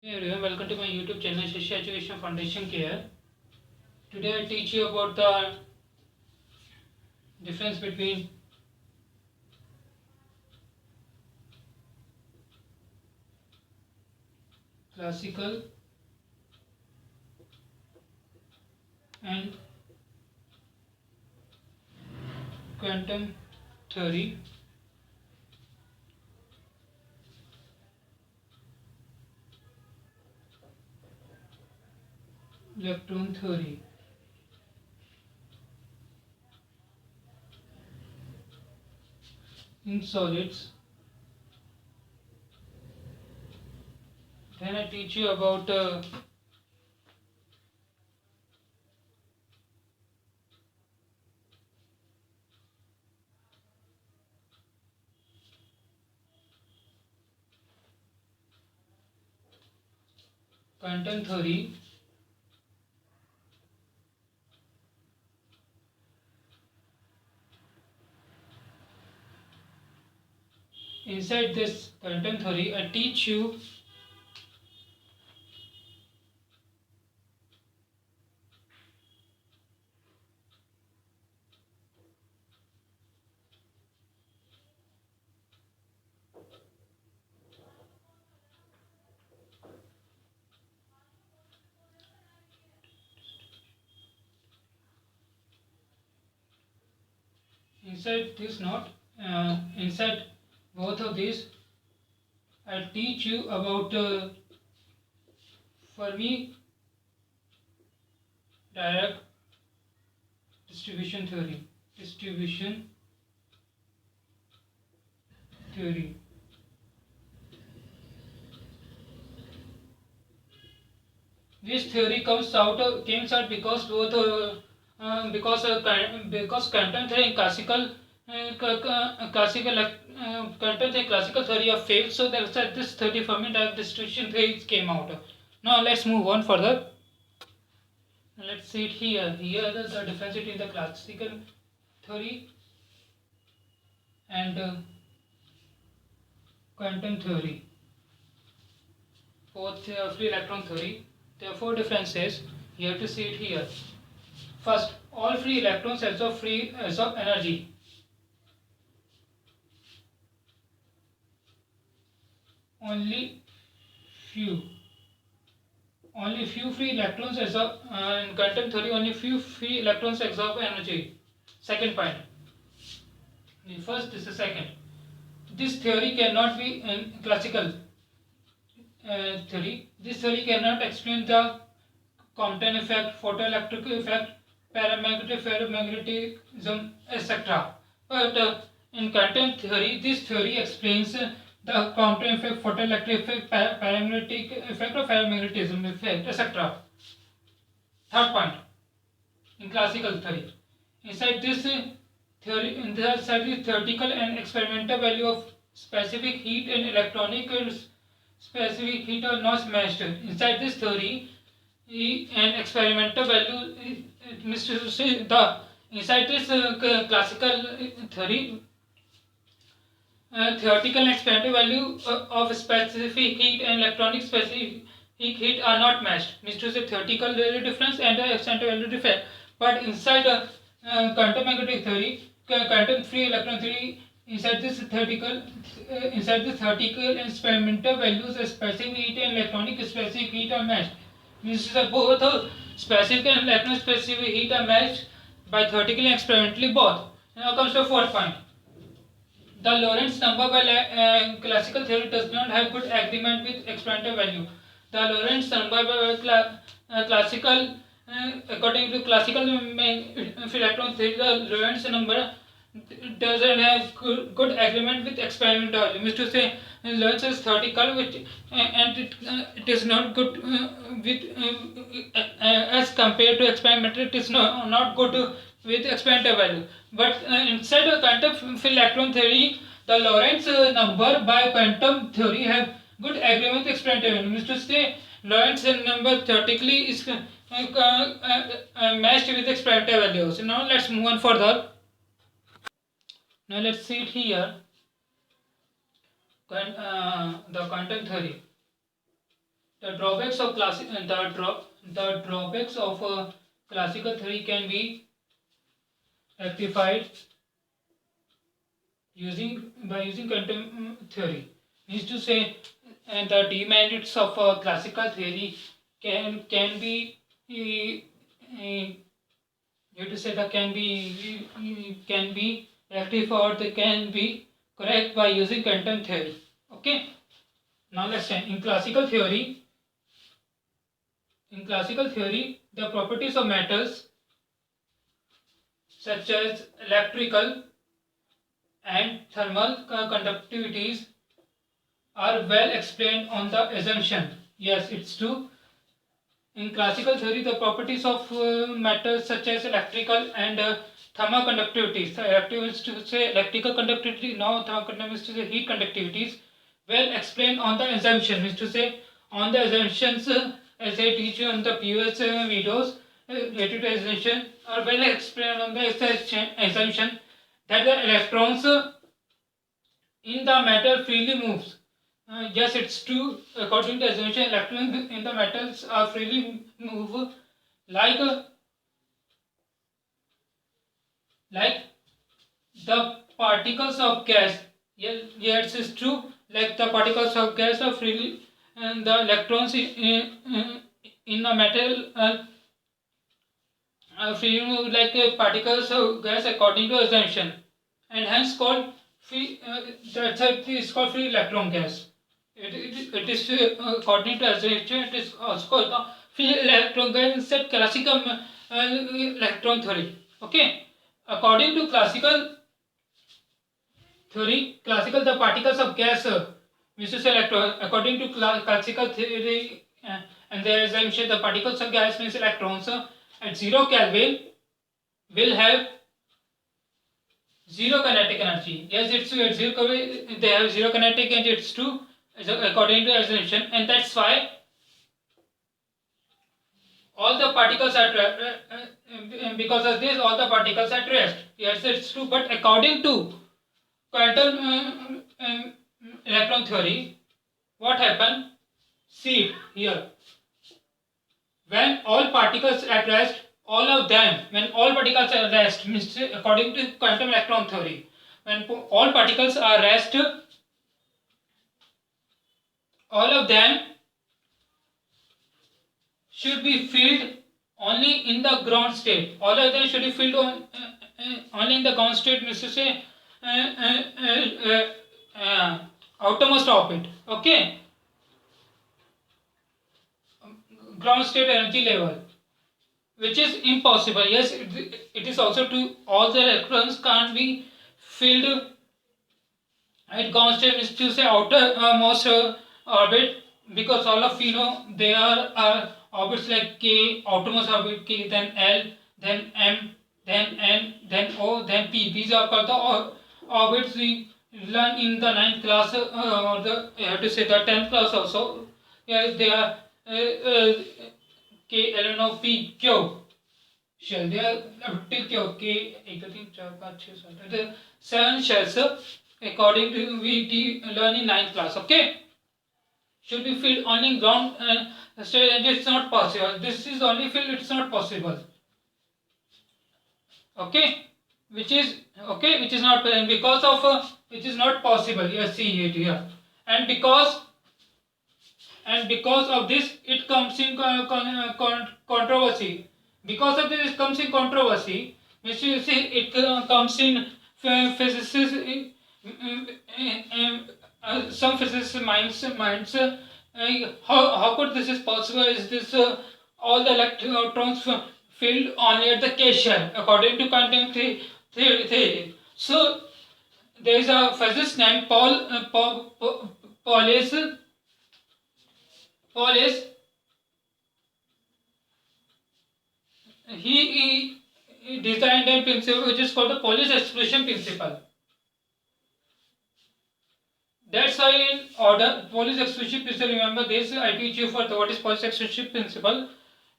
Hey everyone, welcome to my YouTube channel Shishya Education Foundation Care. Today I teach you about the difference between classical and quantum theory. Electron theory. In solids. Then I teach you about quantum theory. Inside this quantum theory, I teach you inside this note, inside both of these, I teach you about Fermi Dirac distribution theory. Distribution theory. This theory came out because because quantum theory and quantum theory classical theory have failed, so that's why this theory Fermi Dirac distribution theory came out. Now let's move on further. Let's see it here. Here the difference between the classical theory and quantum theory. Both free electron theory. There are four differences. You have to see it here. First, all free electrons absorb energy. Only few free electrons absorb in quantum theory. Only few free electrons absorb energy. Second point. First, this is second. This theory cannot be in classical theory. This theory cannot explain the Compton effect, photoelectric effect, paramagnetism, etc. But in quantum theory, this theory explains the Compton effect, photoelectric effect, paramagnetic effect, or paramagnetism effect, etc. Third point, in classical theory, inside this theory, inside the theoretical and experimental value of specific heat and electronic specific heat are not matched. Inside this theory, and experimental value means to say the inside this classical theory, theoretical and experimental value of specific heat and electronic specific heat are not matched. Means to say theoretical value difference and experimental value difference. But inside quantum magnetic theory, quantum free electron theory, inside this theoretical and experimental values of specific heat and electronic specific heat are matched. Means both specific and electron specific heat are matched by theoretically and experimentally both. Now comes to the fourth point. The Lorentz number by classical theory does not have good agreement with experimental value. The Lorentz number by classical, according to classical electron theory, the Lorentz number doesn't have good agreement with experimental value. Means to say, Lorentz is theoretical, which and it is not good with as compared to experimental. It is not good with experimental value. But inside of quantum electron theory, the Lorentz number by quantum theory have good agreement with experimental value. Means to say, Lorentz number theoretically is matched with experimental values. Now let's move on further. Now let's see it here. The quantum theory. The drawbacks of classical theory can be rectified using quantum theory. Means to say, the demerits of classical theory can be you to say that can be rectified, or they can be correct by using quantum theory. Okay. Now let's say in classical theory, the properties of matters such as electrical and thermal conductivities are well explained on the assumption. Yes, it's true. In classical theory, the properties of matters such as electrical and thermal conductivities. So electrical is to say electrical conductivity. Now thermal conductivity is to say heat conductivities. Well explained on the assumption, is to say on the assumptions as I teach you on the previous videos related to assumption, are well explained on the assumption that the electrons in the matter freely moves. Yes, it's true. According to assumption, electrons in the metals are freely move like like the particles of gas. Yes, it's true. Like the particles of gas are freely, and the electrons in the metal freely move like particles of gas according to assumption, and hence called free. That is called free electron gas. It is according to assumption. It is also called the free electron gas instead classical electron theory. Okay, according to classical theory, the particles of gas, Mrs. Electron, according to classical theory and their assumption, the particles of gas means electrons at 0 Kelvin will have zero kinetic energy. Yes, it's true. At 0 Kelvin, they have zero kinetic energy. It's true, according to assumption, and that's why all the particles are because of this, all the particles are at rest. Yes, it's true. But according to quantum electron theory, what happened? See it here. When all particles at rest, all of them, when all particles are at rest, means according to quantum electron theory, when all particles are at rest, all of them should be filled only in the ground state. All of them should be filled only in the ground state, means to say outermost orbit. Okay, ground state energy level, which is impossible. Yes, it is also true. All the electrons can't be filled at ground state, means to say outermost orbit, because all of you know there are orbits like K, outermost orbit K, then L, then M, then N, then O, then P. These are called the orbits we learn in the 9th class or the I have to say the 10th class also. Yeah, they are K, L, N, O, P, Q. Shell. They are take your K, 1, 2, 3, 4, 5, 6, 7. The 7 shells according to we learn in 9th class. Okay, should be filled only in ground state. It's not possible. This is only filled. It's not possible. Okay, which is not because of which is not possible. Yes, see it here, and because of this, it comes in controversy. Because of this, it comes in controversy. Which you see, it comes in physicists. Some physicists minds. How could this is possible? Is this all the electrons filled only at the K shell according to quantum theory? So there is a physicist named Paulius. He designed a principle which is called the Pauli's exclusion principle. That's why in order Pauli's exclusion principle, remember this, I teach you for what is Pauli's exclusion principle.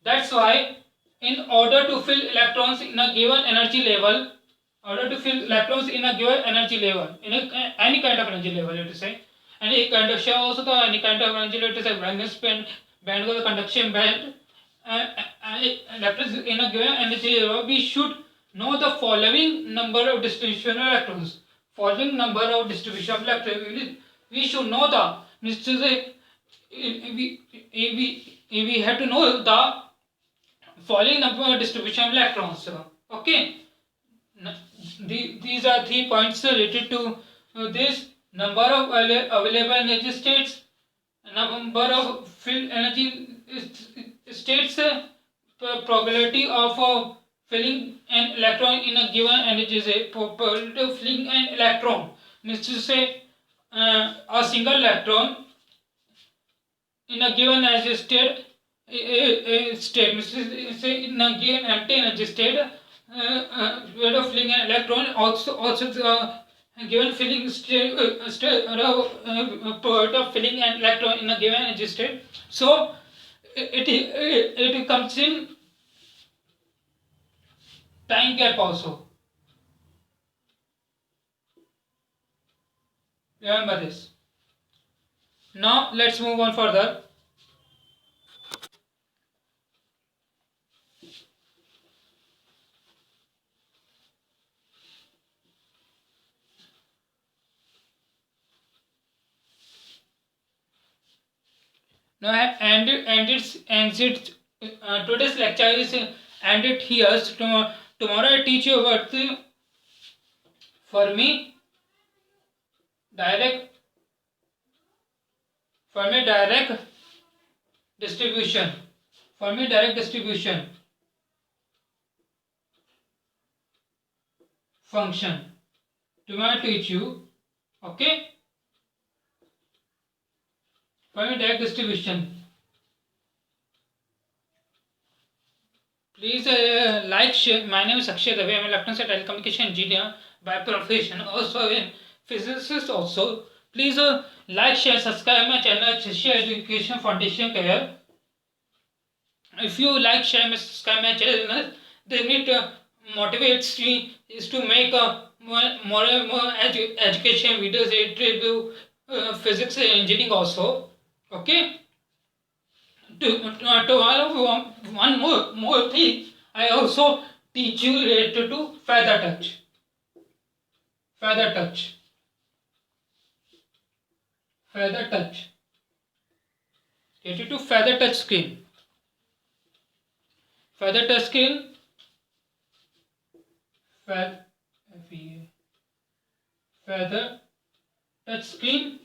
That's why in order to fill electrons in a given energy level, in any kind of energy level, you have to say, any kind of shell also, any kind of energy level, to say Wenger spin, band called the conduction band. Electrons in a given energy level, we should know the following number of distribution of electrons. Following number of distribution of electrons. We should know the, means to say, we have to know the following number of distribution of electrons. Okay. These are 3 points related to this: number of available energy states, number of filled energy states, probability of filling an electron in a given energy state. Probability of filling an electron means to say a single electron in a given energy state, means to say in a given empty energy state, rate of filling an electron, also the given filling state, probability of filling an electron in a given energy state. So it comes in time gap also. Remember this. Now let's move on further. Now today's lecture is ended here. So tomorrow I teach you about the Fermi direct distribution. Fermi direct distribution function. Tomorrow I teach you. Okay. Fermi direct distribution. Please like, share. My name is Akshay Dave. I am an electronics and telecommunication engineer by profession. Also a physicist also. Please like, share, subscribe my channel Shishya Education Foundation Care. If you like, share, subscribe my channel, then it motivates me is to make more and more education videos related to physics and engineering also. Okay. To all of you, one more thing, I also teach you related to feather touch. Feather touch. Feather touch. Related to feather touch screen. Feather touch screen. Feather touch screen.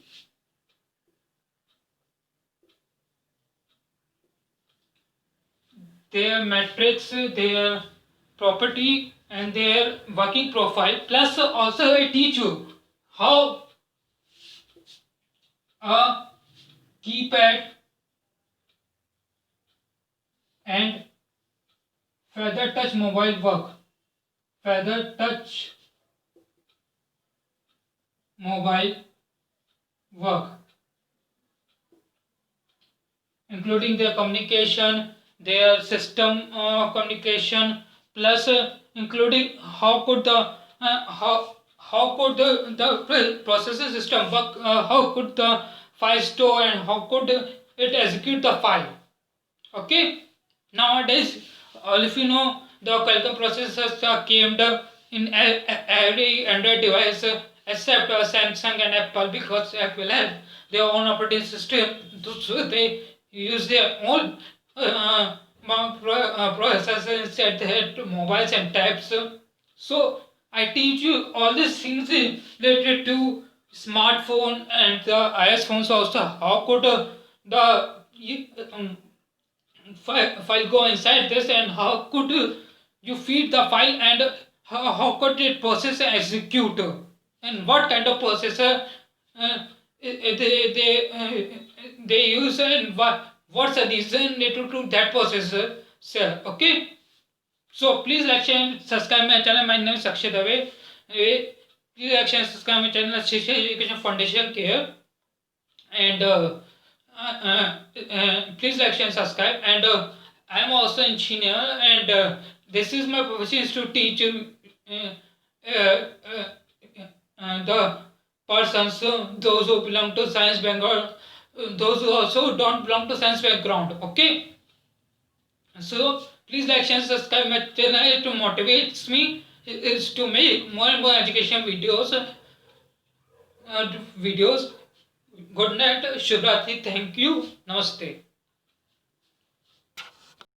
Their matrix, their property, and their working profile. Plus, also I teach you how a keypad and feather touch mobile work. Feather touch mobile work, including their communication, their system communication, plus including how could the processor system work, how could the file store, and how could it execute the file. Okay. Nowadays, all of you know the Qualcomm processors came in every Android device except Samsung and Apple, because Apple has their own operating system, so they use their own processors instead they had mobiles and tabs. So I teach you all these things related to smartphone and the iOS phones also. How could the file go inside this, and how could you feed the file, and how could it process and execute, and what kind of processor they use, and what's the reason related to that processor. So, okay. So please like, share, and subscribe my channel. My name is Akshay Dave. Please like, share, and subscribe my channel Shishya Education Foundation Care. And please like, share, and subscribe. And I am also an engineer, and this is my profession is to teach the persons, those who belong to Science Bengal, those who also don't belong to science background. Okay, so please like, share, subscribe my channel. It motivates me is to make more and more education videos. Good night, Shubhratri. Thank you. Namaste.